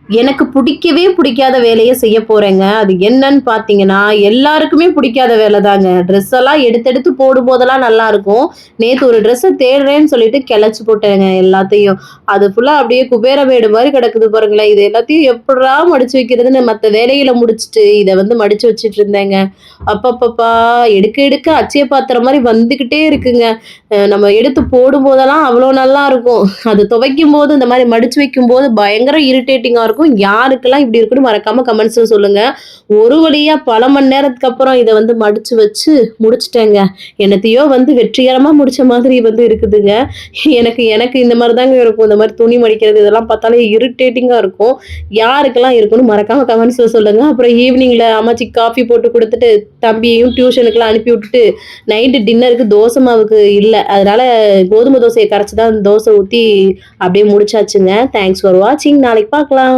எனக்கு பிடிக்கவே பிடிக்காத வேலைய செய்ய போறேங்க. அது என்னன்னு பார்த்தீங்கன்னா, எல்லாருக்குமே பிடிக்காத வேல தாங்க. ட்ரெஸ் எல்லாம் எடுத்து எடுத்து போடும்போதெல்லாம் நல்லாருக்கும். நேத்து ஒரு ட்ரெஸ்ஸ தேடுறேன்னு சொல்லிட்டு கெளச்சு போட்டேங்க எல்லாத்தையும். அது ஃபுல்லா அப்படியே குபேரமேடு மாரி கிடக்குது பாருங்களேன். இது எல்லாத்தையும் எப்புட்றா மடிச்சு வைக்கிறதுன்னு மத்த வேலைகள முடிச்சுட்டு, இத வந்து மடிச்சு வச்சுட்டு இருந்தேங்க. அப்பப்பப்பா! எடுக்க எடுக்க அட்சய பாத்திரம் மாரி வந்துகிட்டே இருக்குங்க. நம்ம எடுத்து போடும்போதெல்லாம் அவ்வளோ நல்லாருக்கும். அது துவைக்கும்போது இந்த மாரி மடிச்சு வைக்கும்போது பயங்கர இரிட்டேட்டிங்கா இருக்கும். யாருக்கெல்லாம் இப்படி இருக்குன்னு மறக்காம கமெண்ட்ஸ்ல சொல்லுங்க. ஒரு வழியா பல மணி நேரத்துக்கு அப்புறம் இத வந்து மடிச்சு வச்சு முடிச்சுட்டேங்க. என்னத்தையோ வந்து வெற்றிகரமா முடிச்ச மாதிரி வந்து இருக்குதுங்க. எனக்கு எனக்கு இந்த மாரி தாங்க இருக்கும். இந்த மாரி துணி மடிக்கிறது இதெல்லாம் பார்த்தாலே இரிட்டேட்டிங்கா இருக்கும். யாருக்கெல்லாம் இருக்குன்னு மறக்காம கமெண்ட்ஸ்ல சொல்லுங்க. அப்புறம் ஈவினிங்ல அம்மாச்சிக்கு காஃபி போட்டு குடுத்துட்டு, தம்பியையும் டியூஷனுக்குலாம் அனுப்பி விட்டுட்டு, நைட்டு டின்னருக்கு தோசை மாவுக்கு இல்ல. அதனால கோதுமை தோசைய கரைச்சு தான் தோசை ஊத்தி அப்படியே முடிச்சாச்சுங்க. தேங்க்ஸ் ஃபார் வாட்சிங். நாளைக்கு பார்க்கலாம்.